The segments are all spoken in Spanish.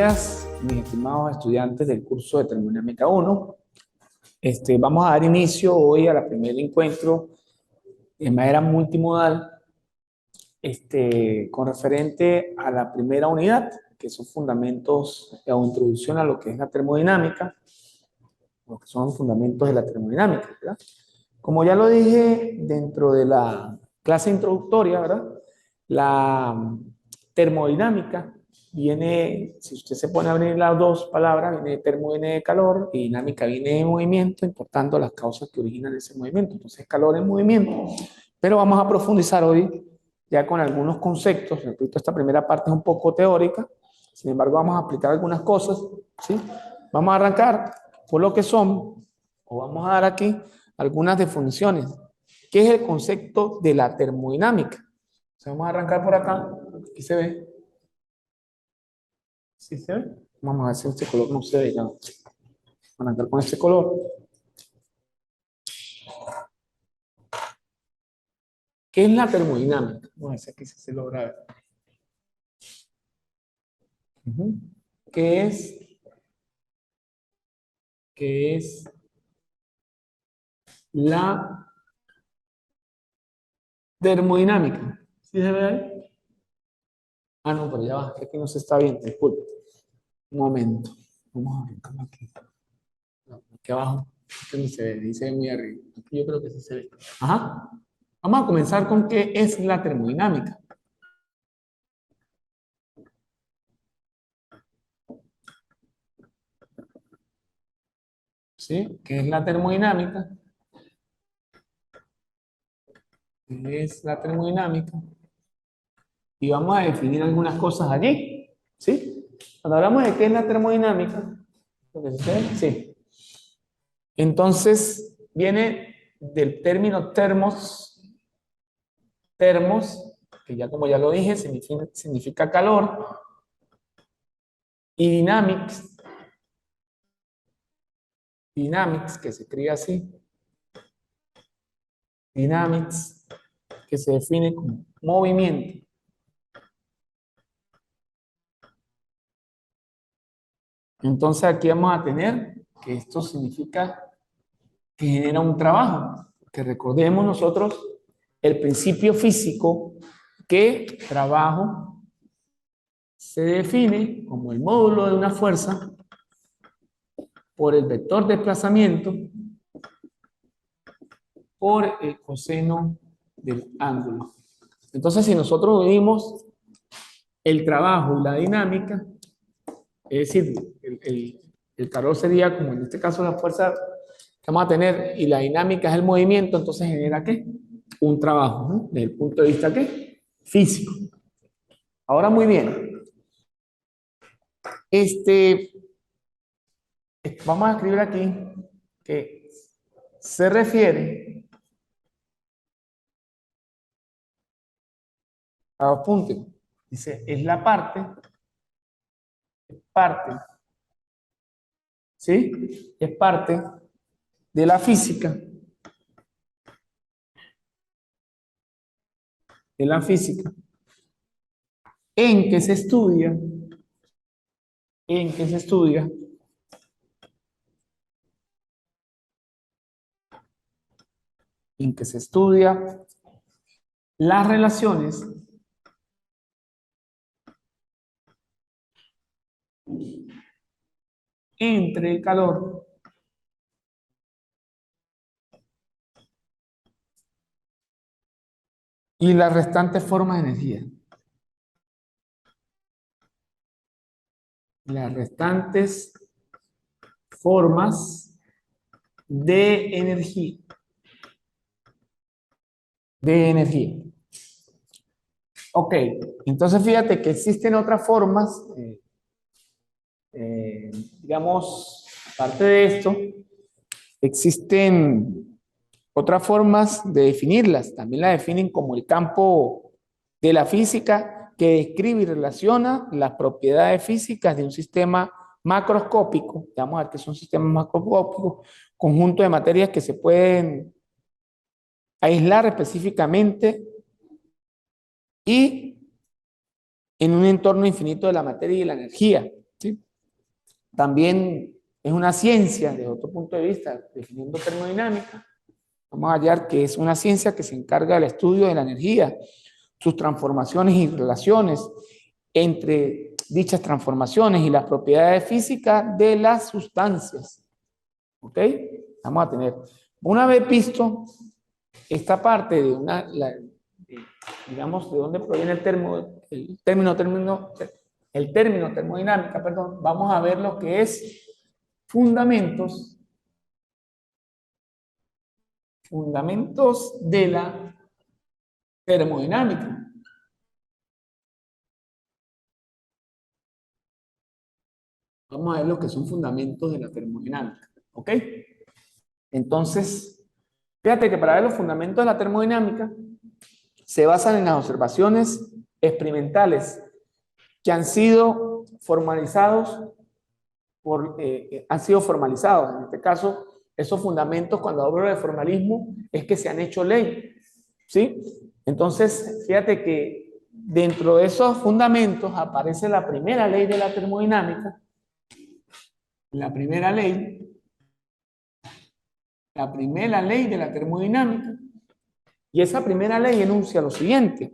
días, mis estimados estudiantes del curso de Termodinámica 1. Vamos a dar inicio hoy a la primer encuentro de manera multimodal con referente a la primera unidad, que son fundamentos o introducción a lo que es la termodinámica, lo que son fundamentos de la termodinámica, ¿verdad? Como ya lo dije dentro de la clase introductoria, ¿verdad? La termodinámica viene, si usted se pone a abrir las dos palabras, viene de termo, viene de calor, y dinámica viene de movimiento, importando las causas que originan ese movimiento. Entonces, calor es movimiento. Pero vamos a profundizar hoy ya con algunos conceptos. Repito, esta primera parte es un poco teórica, sin embargo, vamos a aplicar algunas cosas, ¿sí? Vamos a arrancar por lo que son, o vamos a dar aquí algunas definiciones. ¿Qué es el concepto de la termodinámica? Entonces, vamos a arrancar por acá. Aquí se ve. ¿Sí se ve? Vamos a ver si este color no se ve ya. Vamos a arrancar con este color. ¿Qué es la termodinámica? Vamos a ver si aquí se logra ver. ¿Qué es la termodinámica? ¿Sí se ve ahí? Ah, no, pero ya va, que aquí no se está viendo, disculpe. Un momento. Vamos a arrancar aquí. No, aquí abajo. Aquí no se ve, dice muy arriba. Aquí yo creo que sí se ve. Ajá. Vamos a comenzar con qué es la termodinámica. ¿Sí? ¿Qué es la termodinámica? ¿Qué es la termodinámica? Y vamos a definir algunas cosas allí. ¿Sí? Cuando hablamos de qué es la termodinámica, ¿lo que sucede? Sí. Entonces, viene del término termos, que ya como ya lo dije, significa calor, y dynamics, que se escribe así, dynamics, que se define como movimiento. Entonces aquí vamos a tener que esto significa que genera un trabajo, que recordemos nosotros el principio físico que trabajo se define como el módulo de una fuerza por el vector de desplazamiento por el coseno del ángulo. Entonces, si nosotros unimos el trabajo y la dinámica, es decir, el calor sería como en este caso la fuerza que vamos a tener y la dinámica es el movimiento, entonces genera ¿qué? Un trabajo, ¿no? Desde el punto de vista ¿qué? Físico. Ahora muy bien. Vamos a escribir aquí que se refiere a los puntos. Dice, es la parte, ¿sí? Es parte de la física, en que se estudia, en que se estudia en que se estudia las relaciones entre el calor y las restantes formas de energía. Las restantes formas de energía. Ok, entonces fíjate que existen otras formas, digamos, aparte de esto, existen otras formas de definirlas. También la definen como el campo de la física que describe y relaciona las propiedades físicas de un sistema macroscópico. Vamos a ver qué son sistemas macroscópicos, conjunto de materias que se pueden aislar específicamente y en un entorno infinito de la materia y la energía. ¿sí? También es una ciencia, desde otro punto de vista, definiendo termodinámica, vamos a hallar que es una ciencia que se encarga del estudio de la energía, sus transformaciones y relaciones entre dichas transformaciones y las propiedades físicas de las sustancias. ¿Ok? Vamos a tener, una vez visto esta parte de digamos, de dónde proviene el término termodinámica, perdón, vamos a ver lo que es fundamentos de la termodinámica. Vamos a ver lo que son fundamentos de la termodinámica, ¿ok? Entonces, fíjate que para ver los fundamentos de la termodinámica se basan en las observaciones experimentales que han sido formalizados en este caso, esos fundamentos, cuando hablo de formalismo, es que se han hecho ley, ¿sí? Entonces, fíjate que dentro de esos fundamentos aparece la primera ley de la termodinámica, la primera ley de la termodinámica, y esa primera ley enuncia lo siguiente,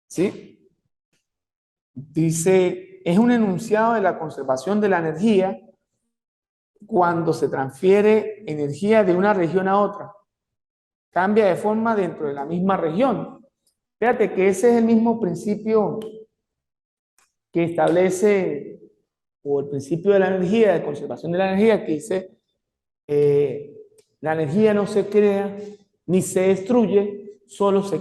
¿sí? Dice, es un enunciado de la conservación de la energía cuando se transfiere energía de una región a otra. Cambia de forma dentro de la misma región. Fíjate que ese es el mismo principio que establece, o el principio de la energía, de conservación de la energía, que dice, la energía no se crea ni se destruye, solo se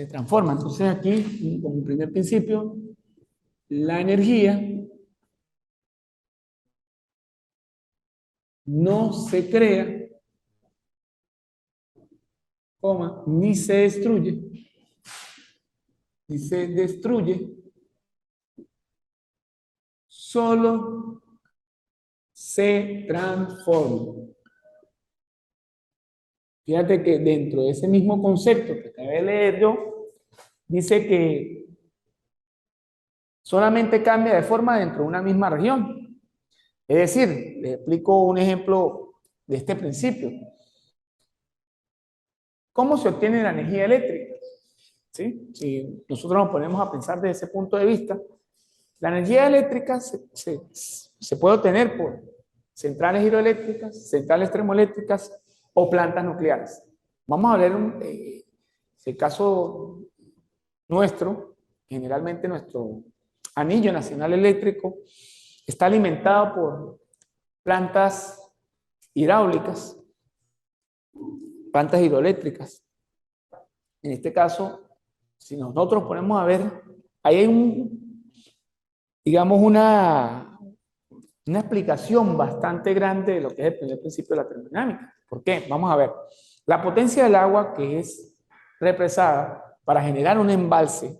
transforma. Entonces aquí, como primer principio, la energía no se crea, ni se destruye, solo se transforma. Fíjate que dentro de ese mismo concepto que acabé de leer yo, dice que solamente cambia de forma dentro de una misma región. Es decir, les explico un ejemplo de este principio. ¿Cómo se obtiene la energía eléctrica? ¿Sí? Si nosotros nos ponemos a pensar desde ese punto de vista, la energía eléctrica se puede obtener por centrales hidroeléctricas, centrales termoeléctricas o plantas nucleares. Vamos a ver el caso nuestro, generalmente nuestro anillo nacional eléctrico está alimentado por plantas hidráulicas, plantas hidroeléctricas. En este caso, si nosotros ponemos a ver, ahí hay digamos, una explicación bastante grande de lo que es el primer principio de la termodinámica. ¿Por qué? Vamos a ver. La potencia del agua que es represada para generar un embalse,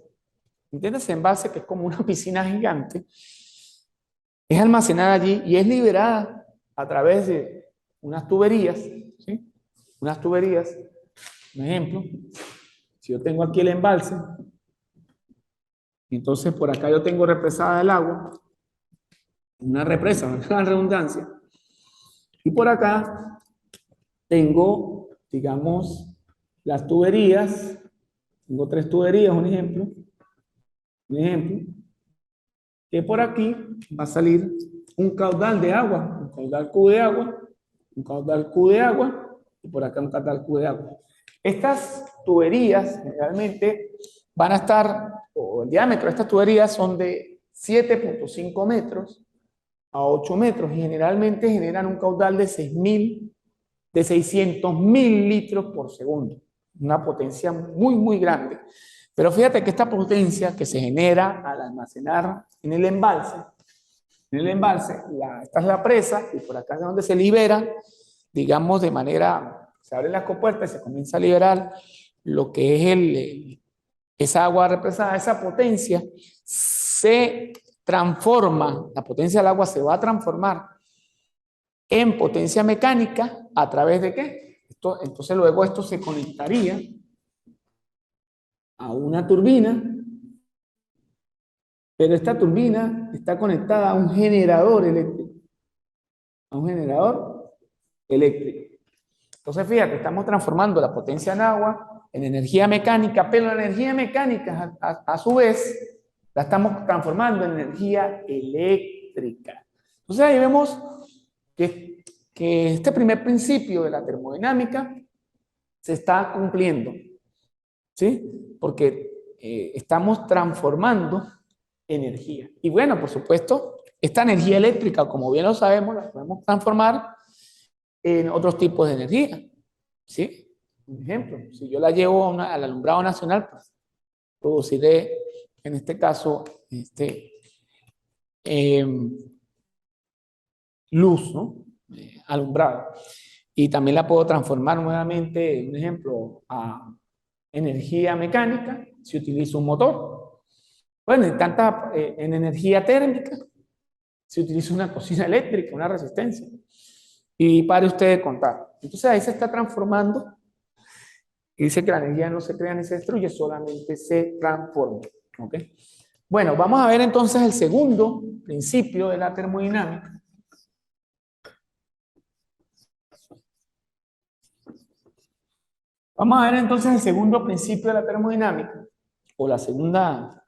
¿entiendes? Embalse que es como una piscina gigante, es almacenada allí y es liberada a través de unas tuberías, ¿sí? Unas tuberías, un ejemplo, si yo tengo aquí el embalse, entonces por acá yo tengo represada el agua, una represa, una redundancia, y por acá tengo, digamos, las tuberías, tengo 3 tuberías, un ejemplo, que por aquí va a salir un caudal de agua, un caudal Q de agua, un caudal Q de agua, y por acá un caudal Q de agua. Estas tuberías generalmente van a estar, o el diámetro de estas tuberías son de 7.5 metros a 8 metros y generalmente generan un caudal de 600.000 litros por segundo. Una potencia muy, muy grande. Pero fíjate que esta potencia que se genera al almacenar en el embalse, esta es la presa y por acá es donde se libera, digamos de manera, se abren las compuertas y se comienza a liberar lo que es esa agua represada, esa potencia se transforma, la potencia del agua se va a transformar en potencia mecánica a través de ¿qué? Entonces luego esto se conectaría a una turbina Pero esta turbina está conectada a un generador eléctrico. A un generador eléctrico. Entonces, fíjate, estamos transformando la potencia en agua en energía mecánica, pero la energía mecánica, a su vez, la estamos transformando en energía eléctrica. Entonces, ahí vemos que, que este primer principio de la termodinámica se está cumpliendo, ¿sí? Porque estamos transformando energía. Y bueno, por supuesto, esta energía eléctrica, como bien lo sabemos, la podemos transformar en otros tipos de energía, ¿sí? Un ejemplo, si yo la llevo al alumbrado nacional, pues produciré, en este caso, eh, luz, ¿no? Alumbrado. Y también la puedo transformar nuevamente, un ejemplo, a energía mecánica si utilizo un motor. Bueno, y tanta, en energía térmica si utiliza una cocina eléctrica, una resistencia. Y pare usted de contar. Entonces ahí se está transformando. Y dice que la energía no se crea ni se destruye, solamente se transforma. ¿Ok? Bueno, vamos a ver entonces el segundo principio de la termodinámica. Vamos a ver entonces el segundo principio de la termodinámica, o la segunda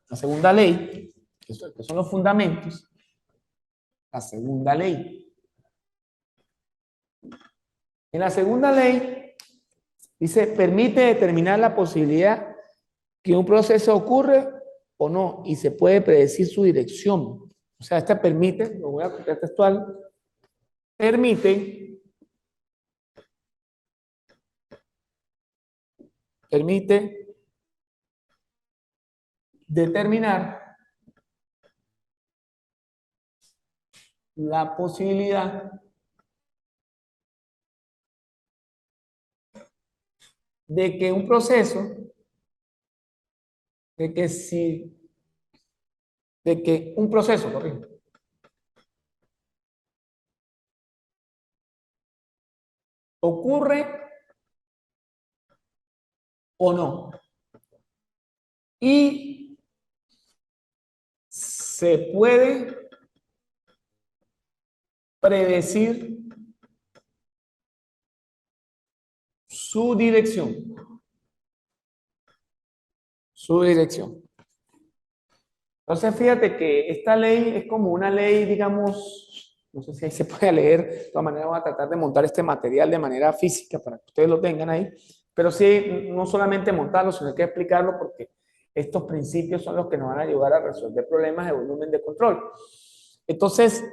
ley, que son los fundamentos. La segunda ley. En la segunda ley dice, permite determinar la posibilidad que un proceso ocurre o no, y se puede predecir su dirección. O sea, esta permite, lo voy a copiar textual, permite determinar la posibilidad de que un proceso, de que si, de que un proceso, corrijo, ocurre o no. Y se puede predecir su dirección. Su dirección. Entonces, fíjate que esta ley es como una ley, digamos, no sé si ahí se puede leer, de todas maneras voy a tratar de montar este material de manera física para que ustedes lo tengan ahí, pero sí, no solamente montarlo, sino que explicarlo porque estos principios son los que nos van a ayudar a resolver problemas de volumen de control. Entonces,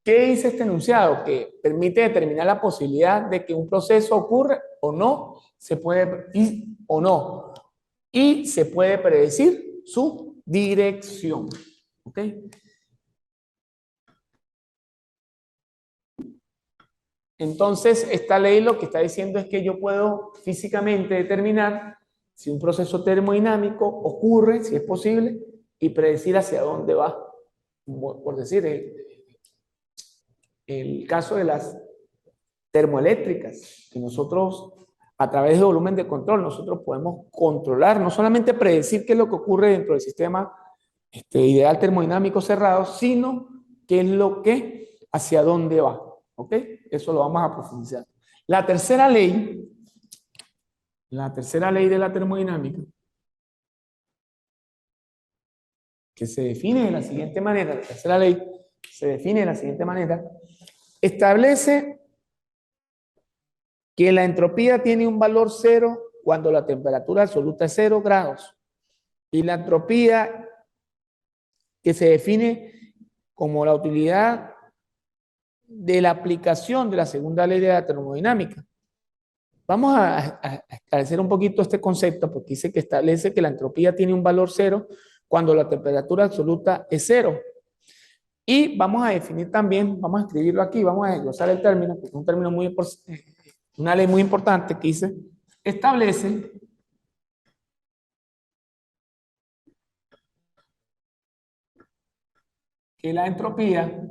¿qué dice este enunciado? Que permite determinar la posibilidad de que un proceso ocurra o no, se puede, o no, y se puede predecir su dirección. ¿Ok? Entonces, esta ley lo que está diciendo es que yo puedo físicamente determinar si un proceso termodinámico ocurre, si es posible, y predecir hacia dónde va. Por decir, el caso de las termoeléctricas, que nosotros, a través de volumen de control, nosotros podemos controlar, no solamente predecir qué es lo que ocurre dentro del sistema ideal termodinámico cerrado, sino qué es lo que, hacia dónde va. ¿Ok? Eso lo vamos a profundizar. La tercera ley, la tercera ley de la termodinámica, que se define de la siguiente manera, la tercera ley se define de la siguiente manera, establece que la entropía tiene un valor cero cuando la temperatura absoluta es 0 grados. Y la entropía que se define como la utilidad de la aplicación de la segunda ley de la termodinámica. Vamos a esclarecer un poquito este concepto porque dice que establece que la entropía tiene un valor cero cuando la temperatura absoluta es 0. Y vamos a definir también, vamos a escribirlo aquí, vamos a desglosar el término, porque es un término muy importante, una ley muy importante que dice, establece que la entropía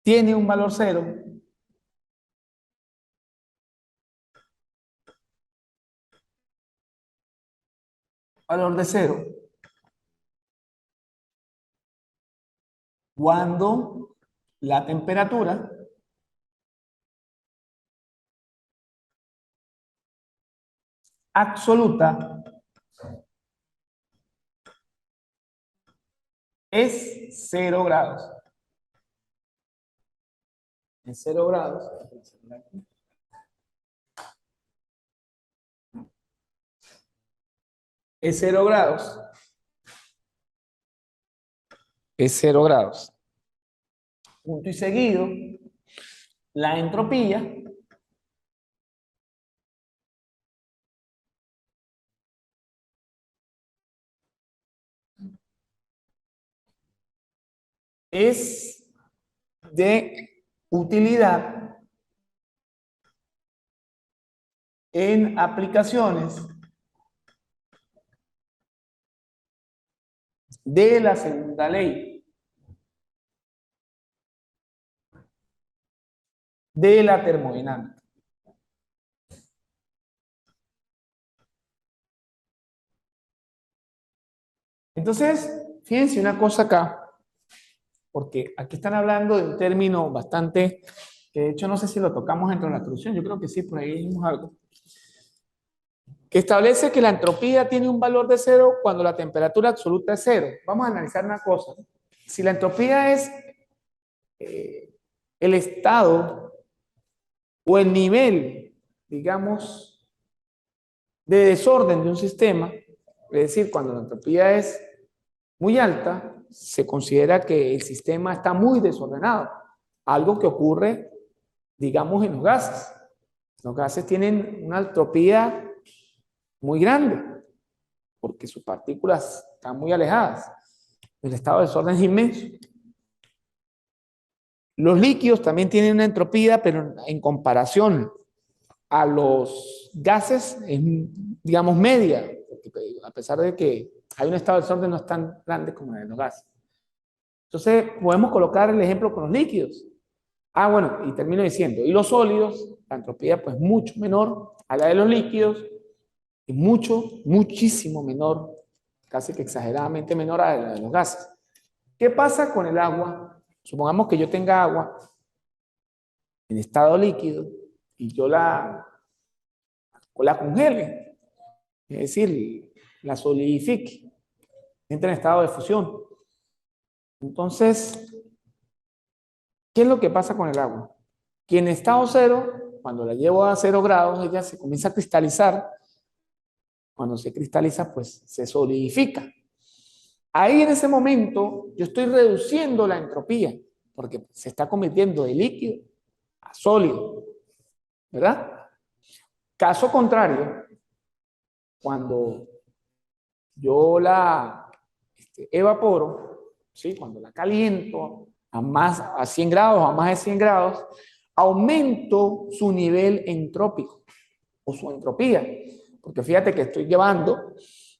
tiene un valor cero valor de cero cuando la temperatura absoluta es 0 grados. En 0 grados. Es 0 grados. Es 0 grados. Punto y seguido, la entropía es de utilidad en aplicaciones de la segunda ley de la termodinámica. Entonces, fíjense una cosa acá, porque aquí están hablando de un término bastante, que de hecho no sé si lo tocamos dentro de la introducción, yo creo que sí, por ahí dijimos algo, que establece que la entropía tiene un valor de cero cuando la temperatura absoluta es cero. Vamos a analizar una cosa. Si la entropía es el estado o el nivel, digamos, de desorden de un sistema, es decir, cuando la entropía es muy alta, se considera que el sistema está muy desordenado. Algo que ocurre, digamos, en los gases. Los gases tienen una entropía muy grande, porque sus partículas están muy alejadas. El estado de desorden es inmenso. Los líquidos también tienen una entropía, pero en comparación a los gases es, digamos, media, a pesar de que hay un estado de desorden no es tan grande como el de los gases. Entonces, podemos colocar el ejemplo con los líquidos. Ah, bueno, y termino diciendo, y los sólidos, la entropía pues mucho menor a la de los líquidos, y muchísimo menor, casi que exageradamente menor a la de los gases. ¿Qué pasa con el agua? Supongamos que yo tenga agua en estado líquido y yo la congele, es decir, la solidifique, entra en estado de fusión. Entonces, ¿qué es lo que pasa con el agua? Que en estado cero, cuando la llevo a 0 grados, ella se comienza a cristalizar. Cuando se cristaliza, pues se solidifica. Ahí en ese momento yo estoy reduciendo la entropía, porque se está convirtiendo de líquido a sólido, ¿verdad? Caso contrario, cuando yo la evaporo, ¿sí? Cuando la caliento a 100 grados, a más de 100 grados, aumento su nivel entrópico o su entropía. Porque fíjate que estoy llevando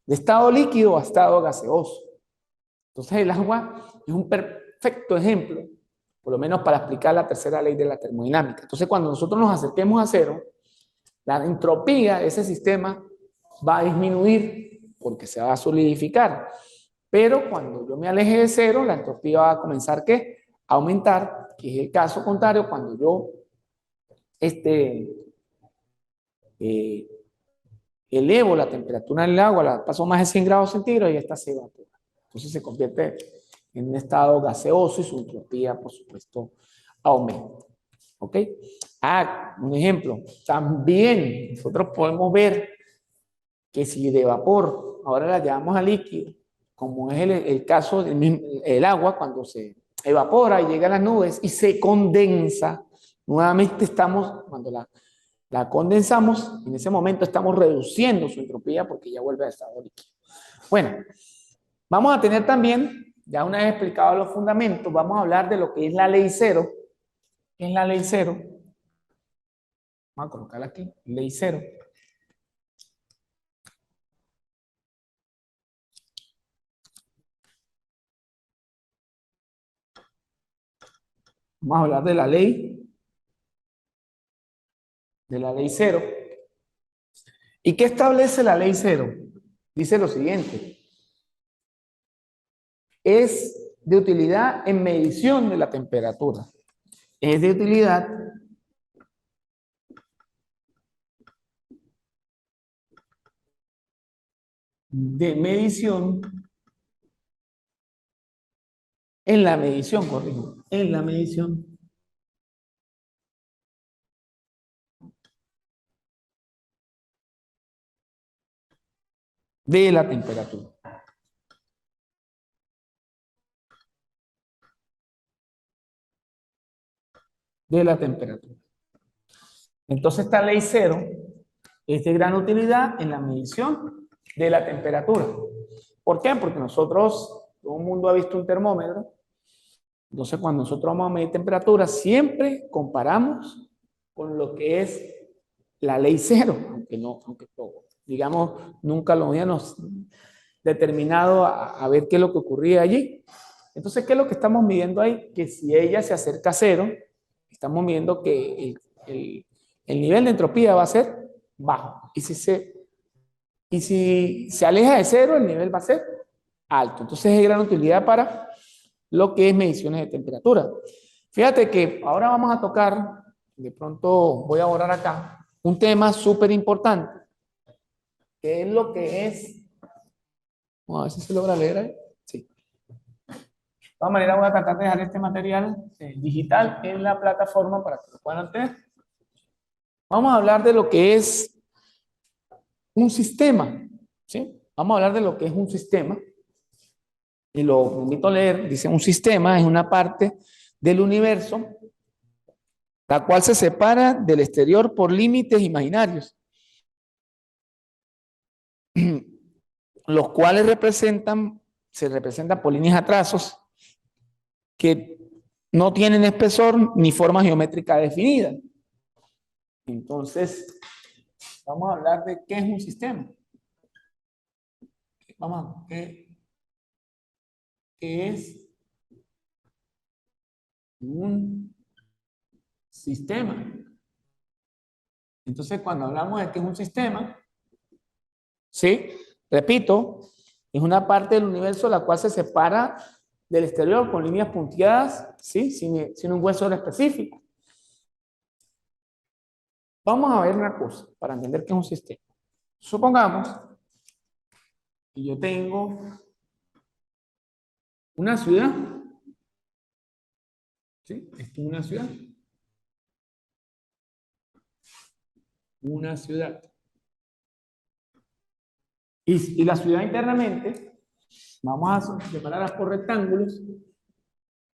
de estado líquido a estado gaseoso. Entonces el agua es un perfecto ejemplo, por lo menos para explicar la tercera ley de la termodinámica. Entonces cuando nosotros nos acerquemos a cero, la entropía de ese sistema va a disminuir porque se va a solidificar. Pero cuando yo me aleje de cero, la entropía va a comenzar ¿qué? A aumentar, que es el caso contrario cuando yo eh, elevo la temperatura del agua, la paso más de 100 grados centígrados y esta se evapora. Entonces se convierte en un estado gaseoso y su entropía, por supuesto, aumenta. ¿Ok? Ah, un ejemplo. También nosotros podemos ver que si de vapor ahora la llevamos a líquido, como es el caso del agua, cuando se evapora y llega a las nubes y se condensa, nuevamente estamos, cuando la condensamos, en ese momento estamos reduciendo su entropía porque ya vuelve a estado líquido. Bueno, vamos a tener también, ya una vez explicado los fundamentos, vamos a hablar de lo que es la ley cero. ¿Qué es la ley cero? Vamos a colocarla aquí, ley cero. Vamos a hablar de la ley cero. ¿Y qué establece la ley cero? Dice lo siguiente. Es de utilidad en medición de la temperatura. Es de utilidad de medición en la medición, corrijo, en la medición de la temperatura. De la temperatura. Entonces esta ley cero es de gran utilidad en la medición de la temperatura. ¿Por qué? Porque nosotros, todo el mundo ha visto un termómetro. Entonces cuando nosotros vamos a medir temperatura, siempre comparamos con lo que es la ley cero, aunque todo, digamos, nunca lo habíamos determinado a ver qué es lo que ocurría allí. Entonces, ¿qué es lo que estamos midiendo ahí? Que si ella se acerca a cero, estamos midiendo que el nivel de entropía va a ser bajo. Y si se aleja de cero, el nivel va a ser alto. Entonces, es de gran utilidad para lo que es mediciones de temperatura. Fíjate que ahora vamos a tocar, de pronto voy a abordar acá, un tema súper importante, que es lo que es, vamos a ver si se logra leer ahí. Sí. De todas maneras voy a tratar de dejar este material digital en la plataforma para que lo puedan tener. Vamos a hablar de lo que es un sistema, ¿sí? Vamos a hablar de lo que es un sistema. Y lo invito a leer, dice, un sistema es una parte del universo la cual se separa del exterior por límites imaginarios, los cuales se representan por líneas a trazos que no tienen espesor ni forma geométrica definida. Entonces, vamos a hablar de qué es un sistema. Vamos a ver qué es un sistema. Entonces, cuando hablamos de qué es un sistema, ¿sí? Repito, es una parte del universo la cual se separa del exterior con líneas punteadas, ¿sí? Sin un hueso específico. Vamos a ver una cosa para entender qué es un sistema. Supongamos que yo tengo una ciudad, ¿sí? Esto es una ciudad. Una ciudad. Y la ciudad internamente, vamos a separarlas por rectángulos,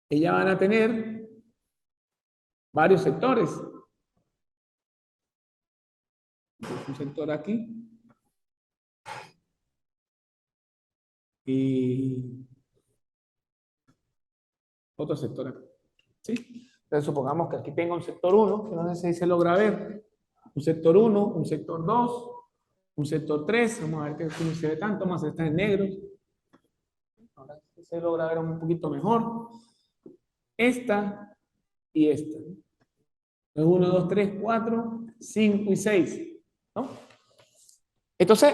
ellas van a tener varios sectores. Un sector aquí. Y otro sector acá. ¿Sí? Entonces supongamos que aquí tengo un sector 1, que no sé si se logra ver. Un sector 1, un sector 2, un sector 3. Vamos a ver que no se ve tanto, más está en negro. Ahora se logra ver un poquito mejor. Esta y esta. 1, 2, 3, 4, 5 y 6. ¿No? Entonces,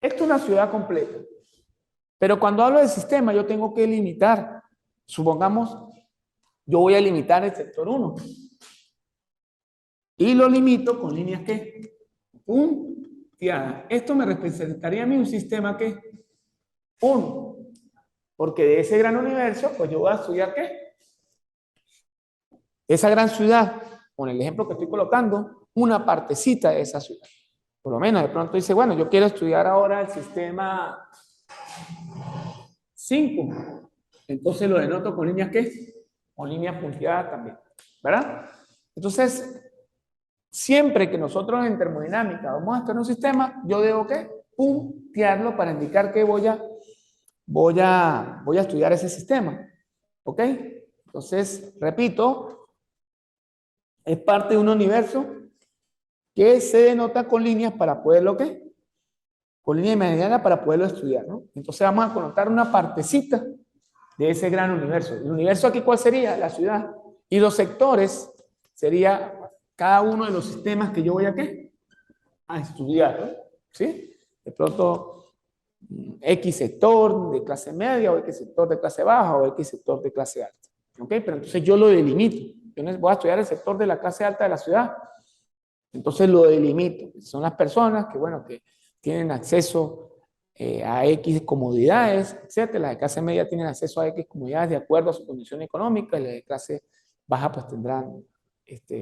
esto es una ciudad completa. Pero cuando hablo de sistema, yo tengo que limitar. Supongamos, yo voy a limitar el sector 1. Y lo limito con líneas que punteadas. Esto me representaría a mí un sistema que 1. Porque de ese gran universo, pues yo voy a estudiar ¿qué? Esa gran ciudad, con el ejemplo que estoy colocando, una partecita de esa ciudad. Por lo menos de pronto dice, bueno, yo quiero estudiar ahora el sistema 5. Entonces lo denoto con líneas ¿qué? Con líneas punteadas también. ¿Verdad? Entonces, siempre que nosotros en termodinámica vamos a estudiar un sistema, yo debo ¿qué? Puntearlo para indicar que voy a estudiar ese sistema. ¿Ok? Entonces, repito, es parte de un universo que se denota con líneas para poderlo ¿qué? Con línea imaginarias para poderlo estudiar, ¿no? Entonces vamos a connotar una partecita de ese gran universo. ¿El universo aquí cuál sería? La ciudad. Y los sectores sería cada uno de los sistemas que yo voy a ¿qué? A estudiar, ¿no? ¿Sí? de pronto X sector de clase media, o X sector de clase baja, o X sector de clase alta. ¿Ok? Pero entonces yo lo delimito. Yo voy a estudiar el sector de la clase alta de la ciudad. Entonces lo delimito. Son las personas que, bueno, que tienen acceso a X comodidades, etcétera. Las de clase media tienen acceso a X comodidades de acuerdo a su condición económica, y las de clase baja pues tendrán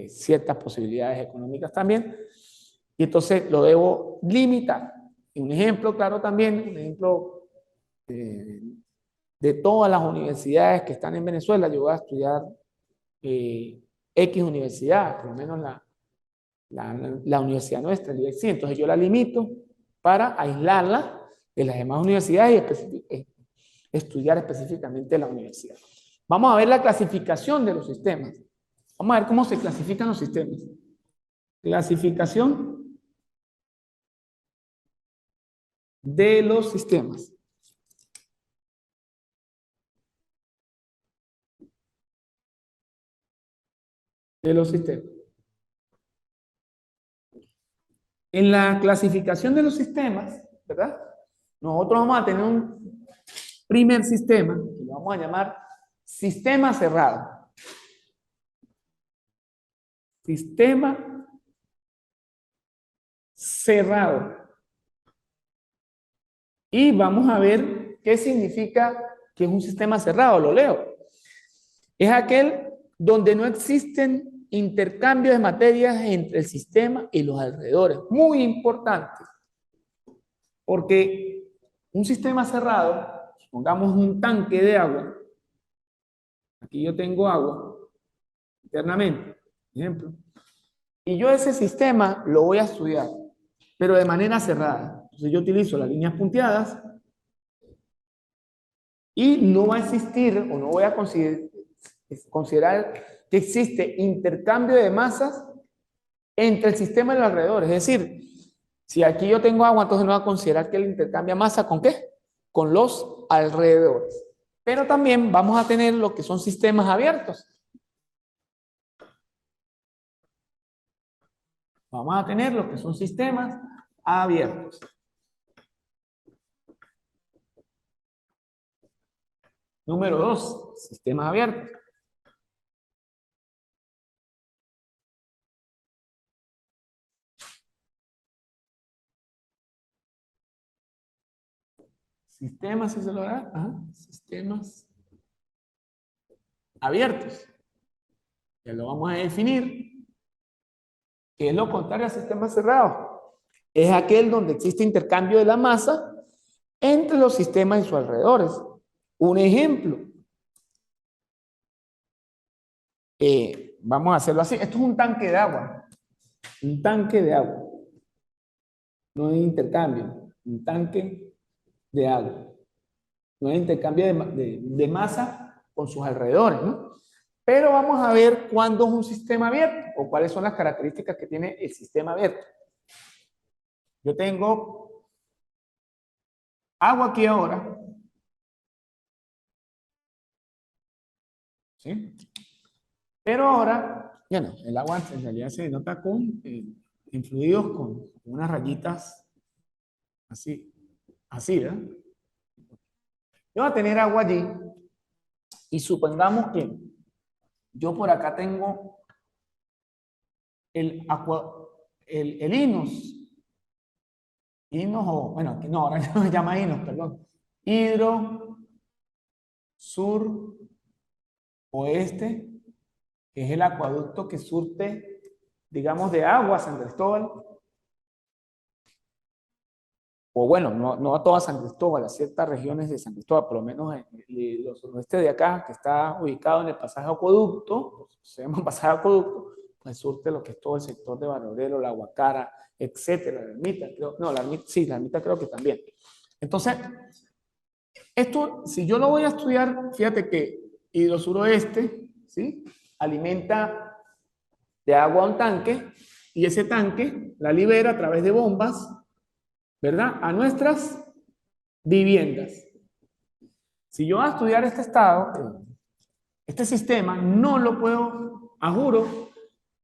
ciertas posibilidades económicas también. Y entonces lo debo limitar. Y un ejemplo claro también, un ejemplo de todas las universidades que están en Venezuela. Yo voy a estudiar X universidad, por lo menos la universidad nuestra, el IEXI. Entonces yo la limito para aislarla de las demás universidades y estudiar específicamente la universidad. Vamos a ver la clasificación de los sistemas. Vamos a ver cómo se clasifican los sistemas. Clasificación de los sistemas. De los sistemas. En la clasificación de los sistemas, ¿verdad? Nosotros vamos a tener un primer sistema, que lo vamos a llamar sistema cerrado. Sistema cerrado. Y vamos a ver qué significa que es un sistema cerrado. Lo leo. Es aquel donde no existen intercambios de materias entre el sistema y los alrededores. Muy importante. Porque un sistema cerrado, supongamos un tanque de agua. Aquí yo tengo agua internamente, por ejemplo. Y yo ese sistema lo voy a estudiar, pero de manera cerrada. Entonces yo utilizo las líneas punteadas y no va a existir, o no voy a considerar que existe intercambio de masas entre el sistema y los alrededores. Es decir, si aquí yo tengo agua, entonces no voy a considerar que él intercambia masa ¿con qué? Con los alrededores. Pero también vamos a tener lo que son sistemas abiertos. Vamos a tener lo que son sistemas abiertos. Número 2, sistemas abiertos. Sistemas, ¿sí se lo hará? Sistemas abiertos. Ya lo vamos a definir. ¿Qué es lo contrario al sistema cerrado? Es aquel donde existe intercambio de la masa entre los sistemas y sus alrededores. Un ejemplo. Vamos a hacerlo así. Esto es un tanque de agua. Un tanque de agua. No hay intercambio. Un tanque de agua. No hay intercambio de masa con sus alrededores, ¿no? Pero vamos a ver cuándo es un sistema abierto o cuáles son las características que tiene el sistema abierto. Yo tengo agua aquí ahora. ¿Sí? Pero ahora, bueno, el agua en realidad se denota con fluidos con unas rayitas así, ¿verdad? Yo voy a tener agua allí y supongamos que yo por acá tengo el Inos. Inos o, bueno, aquí no, ahora no se llama Inos, perdón. Hidro, Sur, Oeste, que es el acueducto que surte, digamos, de agua a San Cristóbal. O bueno, no a toda San Cristóbal, a ciertas regiones de San Cristóbal, por lo menos en el suroeste de acá, que está ubicado en el pasaje acueducto, se llama pasaje acueducto, pues surte lo que es todo el sector de Barorero, La Guacara, etcétera, la Ermita, creo, no, la Ermita, sí, la Ermita creo que también. Entonces, esto, si yo lo voy a estudiar, fíjate que hidrosuroeste, ¿sí? Alimenta de agua a un tanque, y ese tanque la libera a través de bombas, ¿verdad? A nuestras viviendas. Si yo voy a estudiar este estado, este sistema, no lo puedo, a juro,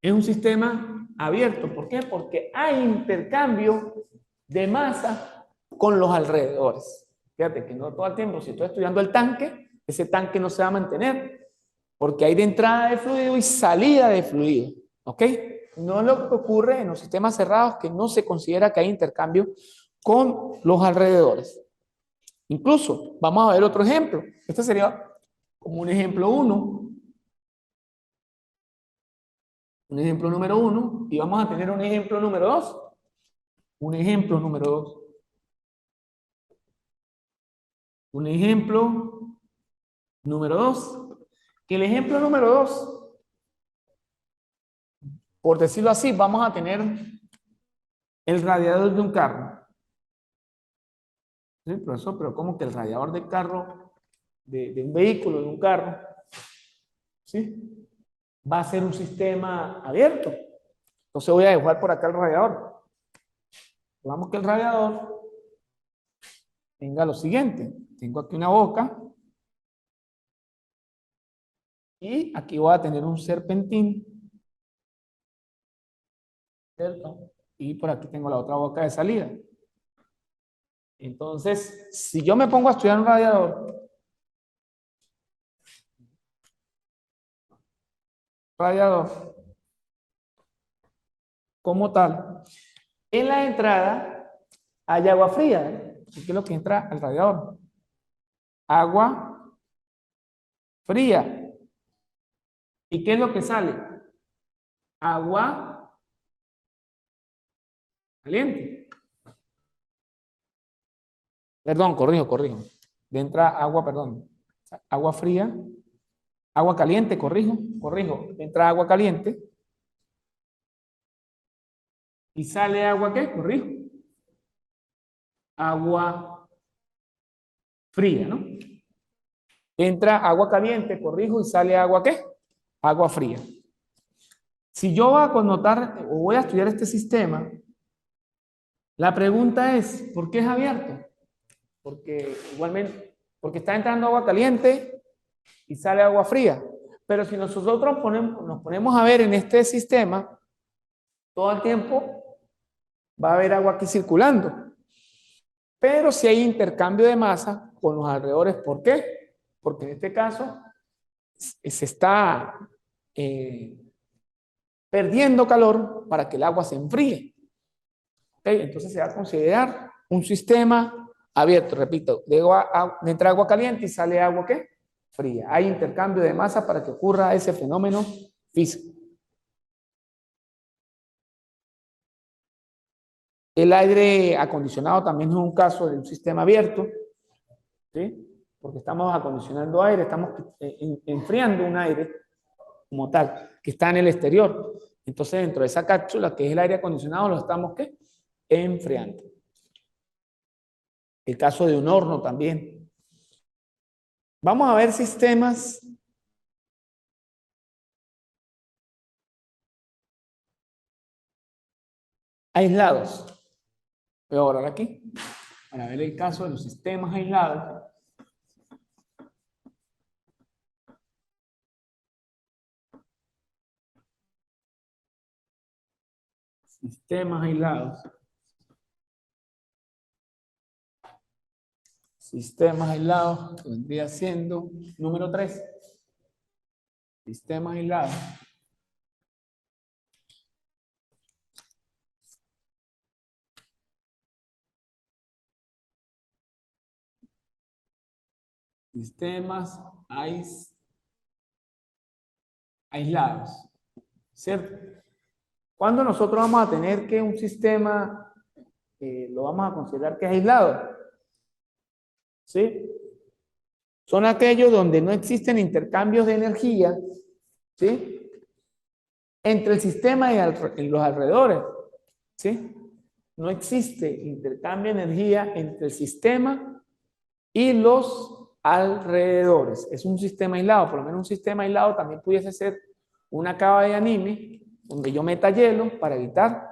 es un sistema abierto. ¿Por qué? Porque hay intercambio de masa con los alrededores. Fíjate que no todo el tiempo, si estoy estudiando el tanque, ese tanque no se va a mantener, porque hay de entrada de fluido y salida de fluido, ¿ok? No es lo que ocurre en los sistemas cerrados, que no se considera que hay intercambio con los alrededores. Incluso, vamos a ver otro ejemplo. Este sería como un ejemplo 1. Un ejemplo número 1. Y vamos a tener un ejemplo número 2. Un ejemplo número 2. Un ejemplo número 2. Que el ejemplo número 2, por decirlo así, vamos a tener el radiador de un carro. ¿Sí, profesor? Pero ¿cómo que el radiador del carro, de un vehículo, de un carro, ¿sí? Va a ser un sistema abierto? Entonces voy a dibujar por acá el radiador. Vamos que el radiador tenga lo siguiente. Tengo aquí una boca. Y aquí voy a tener un serpentín. ¿Cierto? Y por aquí tengo la otra boca de salida. Entonces, si yo me pongo a estudiar un radiador como tal, en la entrada hay agua fría. ¿Eh? ¿Qué es lo que entra al radiador? Agua fría. ¿Y qué es lo que sale? Agua caliente. Perdón, corrijo. Entra agua, perdón. Agua fría. Agua caliente, corrijo. Entra agua caliente. ¿Y sale agua qué? Corrijo. Agua fría, ¿no? Entra agua caliente, corrijo, y sale agua ¿qué? Agua fría. Si yo voy a connotar o voy a estudiar este sistema, la pregunta es, ¿por qué es abierto? Porque igualmente, porque está entrando agua caliente y sale agua fría. Pero si nosotros nos ponemos a ver en este sistema, todo el tiempo va a haber agua aquí circulando. Pero si hay intercambio de masa con los alrededores, ¿por qué? Porque en este caso se está perdiendo calor para que el agua se enfríe. ¿Okay? Entonces se va a considerar un sistema abierto, repito, entra agua caliente y sale agua ¿qué? Fría. Hay intercambio de masa para que ocurra ese fenómeno físico. El aire acondicionado también es un caso de un sistema abierto, ¿sí? Porque estamos acondicionando aire, estamos enfriando un aire como tal, que está en el exterior. Entonces, dentro de esa cápsula, que es el aire acondicionado, lo estamos ¿qué? Enfriando. El caso de un horno también. Vamos a ver sistemas aislados. Voy a borrar aquí para ver el caso de los sistemas aislados. Sistemas aislados. Sistemas aislados, que vendría siendo número 3. Sistemas aislados. Sistemas aislados. ¿Cierto? ¿Cuándo nosotros vamos a tener que un sistema lo vamos a considerar que es aislado? ¿Sí? Son aquellos donde no existen intercambios de energía, ¿sí? Entre el sistema y los alrededores, ¿sí? No existe intercambio de energía entre el sistema y los alrededores. Es un sistema aislado, por lo menos un sistema aislado también pudiese ser una cava de anime donde yo meta hielo para evitar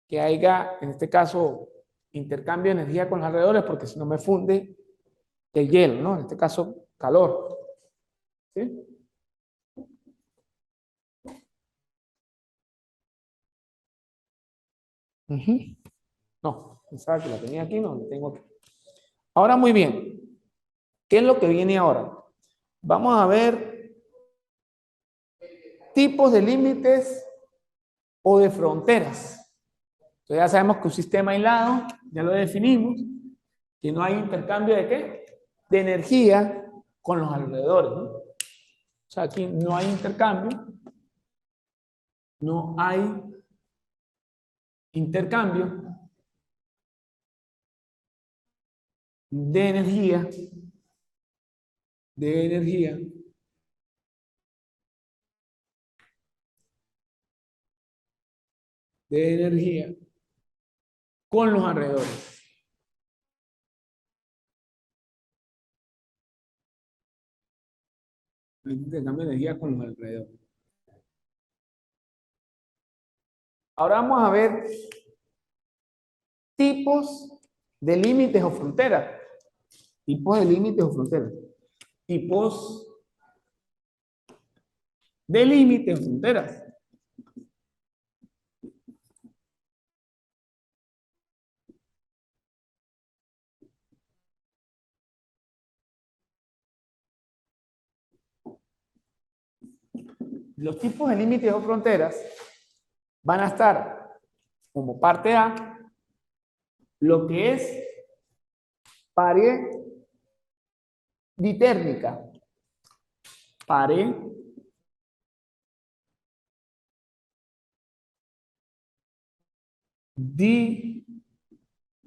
que haya, en este caso, intercambio de energía con los alrededores, porque si no me funde el hielo, ¿no? En este caso, calor. ¿Sí? No, pensaba que la tenía aquí, no, la tengo aquí. Ahora muy bien, ¿qué es lo que viene ahora? Vamos a ver tipos de límites o de fronteras. Entonces ya sabemos que un sistema aislado, ya lo definimos, que no hay intercambio de qué? De energía con los alrededores, ¿no? O sea, aquí no hay intercambio, no hay intercambio de energía, de energía, de energía con los alrededores. No hay intercambio de energía con los alrededores. Ahora vamos a ver tipos de límites o fronteras. Tipos de límites o fronteras. Tipos de límites o fronteras. Los tipos de límites o fronteras van a estar como parte A, lo que es pared ditérmica. Pared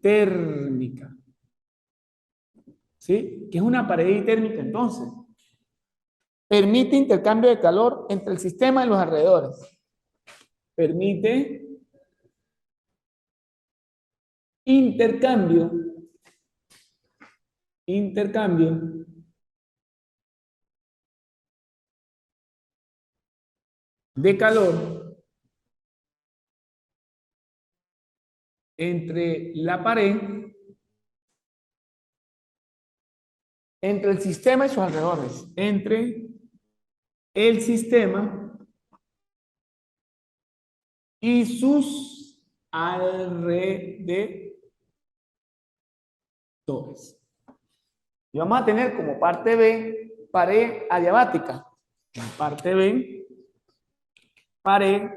ditérmica. ¿Sí? ¿Qué es una pared ditérmica entonces? Permite intercambio de calor entre el sistema y los alrededores. Permite intercambio, intercambio de calor entre la pared, entre el sistema y sus alrededores, entre el sistema y sus alrededores. Y vamos a tener como parte B, pared adiabática. Parte B, pared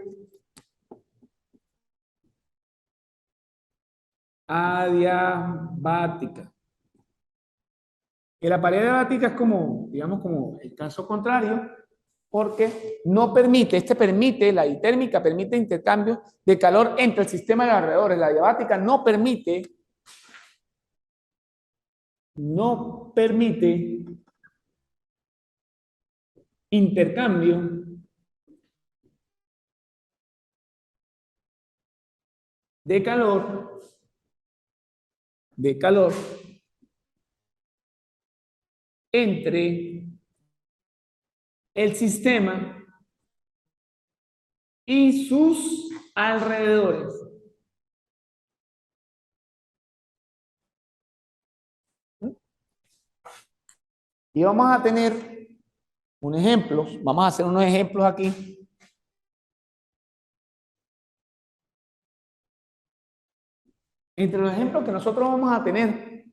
adiabática. Que la pared adiabática es como, digamos, como el caso contrario, porque no permite, permite, la ditérmica permite intercambio de calor entre el sistema y los alrededores. La adiabática no permite intercambio de calor entre el sistema y sus alrededores. Y vamos a tener un ejemplo, vamos a hacer unos ejemplos aquí. Entre los ejemplos que nosotros vamos a tener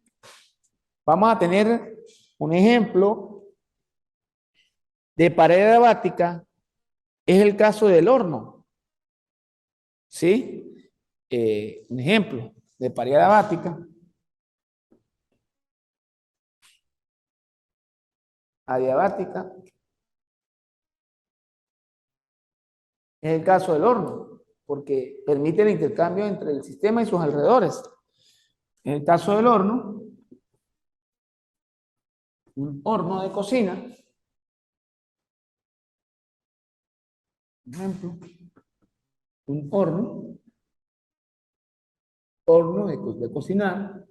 un ejemplo de pared adiabática, es el caso del horno. ¿Sí? Un ejemplo de pared adiabática. Adiabática es el caso del horno, porque permite el intercambio entre el sistema y sus alrededores. En el caso del horno, un horno de cocina, por ejemplo, un horno de cocinar,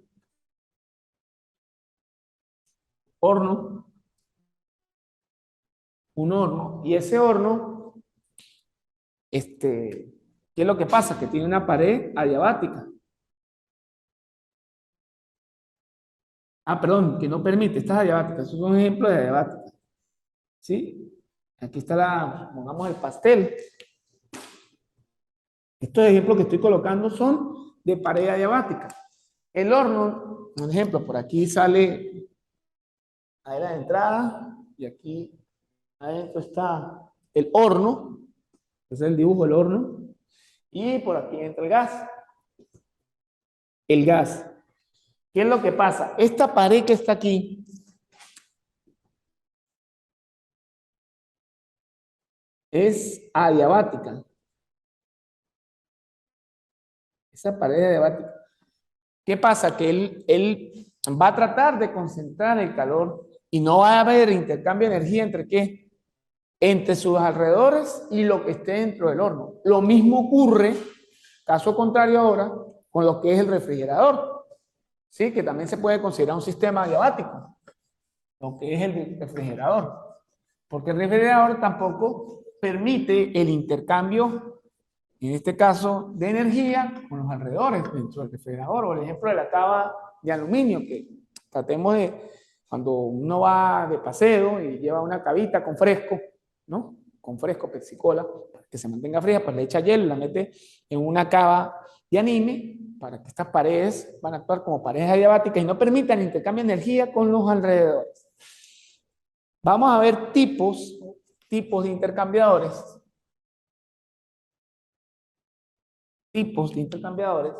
horno, un horno, y ese horno, ¿qué es lo que pasa? Que tiene una pared adiabática. Ah, perdón, que no permite, estas adiabáticas, esos son ejemplos de adiabáticas. ¿Sí? Aquí está pongamos el pastel. Estos ejemplos que estoy colocando son de pared adiabática. El horno, por ejemplo, por aquí sale ahí la entrada y aquí adentro está el horno, ese es el dibujo del horno, y por aquí entra el gas. El gas. ¿Qué es lo que pasa? Esta pared que está aquí es adiabática. Esa pared adiabática. ¿Qué pasa? Que él va a tratar de concentrar el calor y no va a haber intercambio de energía entre qué? Entre sus alrededores y lo que esté dentro del horno. Lo mismo ocurre, caso contrario ahora, con lo que es el refrigerador, ¿sí? Que también se puede considerar un sistema adiabático, lo que es el refrigerador. Porque el refrigerador tampoco permite el intercambio, en este caso, de energía con los alrededores dentro del refrigerador. O el ejemplo de la cava de aluminio, que tratemos de, cuando uno va de paseo y lleva una cavita con fresco, ¿no? Con fresco, Pepsi-Cola, para que se mantenga fría, pues le echa hielo, la mete en una cava de anime para que estas paredes van a actuar como paredes adiabáticas y no permitan intercambio de energía con los alrededores. Vamos a ver tipos de intercambiadores. Tipos de intercambiadores.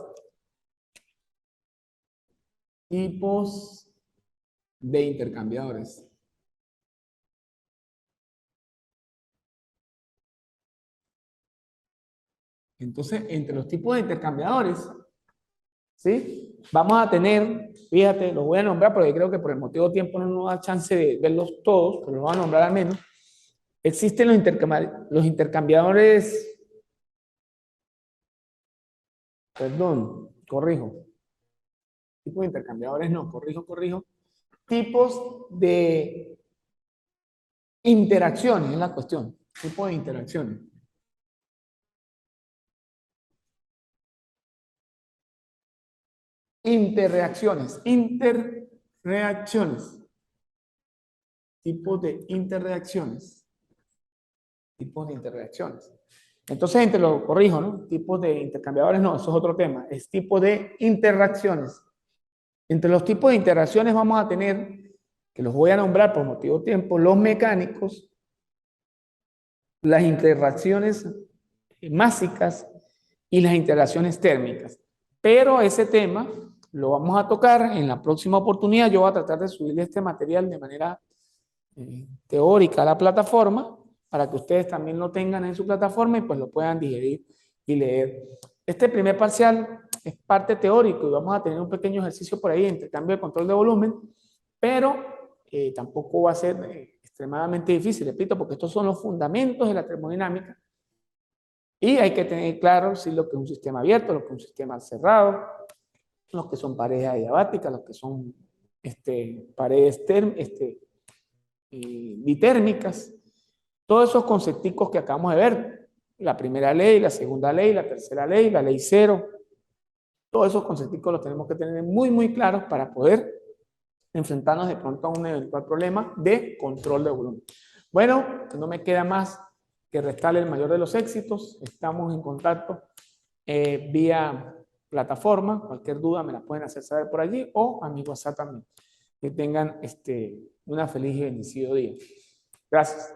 Tipos de intercambiadores. Entonces, entre los tipos de intercambiadores, ¿sí? Vamos a tener, fíjate, los voy a nombrar porque creo que por el motivo de tiempo no nos da chance de verlos todos, pero los voy a nombrar al menos. Existen los intercambiadores, perdón, corrijo. Tipos de intercambiadores no, corrijo. Tipos de interacciones es la cuestión. Tipos de interacciones. Interreacciones. Tipos de interreacciones. Tipos de interreacciones. Entonces, entre los, corrijo, ¿no? Tipos de intercambiadores, no, eso es otro tema. Es tipo de interacciones. Entre los tipos de interacciones vamos a tener, que los voy a nombrar por motivo de tiempo, los mecánicos, las interacciones másicas y las interacciones térmicas. Pero ese tema lo vamos a tocar en la próxima oportunidad. Yo voy a tratar de subir este material de manera teórica a la plataforma para que ustedes también lo tengan en su plataforma y pues lo puedan digerir y leer. Este primer parcial es parte teórico y vamos a tener un pequeño ejercicio por ahí, intercambio de control de volumen, pero tampoco va a ser extremadamente difícil, repito, porque estos son los fundamentos de la termodinámica y hay que tener claro si lo que es un sistema abierto, lo que es un sistema cerrado, los que son paredes adiabáticas, los que son paredes bitérmicas, todos esos concepticos que acabamos de ver, la primera ley, la segunda ley, la tercera ley, la ley cero, todos esos concepticos los tenemos que tener muy, muy claros para poder enfrentarnos de pronto a un eventual problema de control de volumen. Bueno, no me queda más que restarle el mayor de los éxitos. Estamos en contacto vía plataforma. Cualquier duda me la pueden hacer saber por allí o a mi WhatsApp también. Que tengan una feliz y bendecido día. Gracias.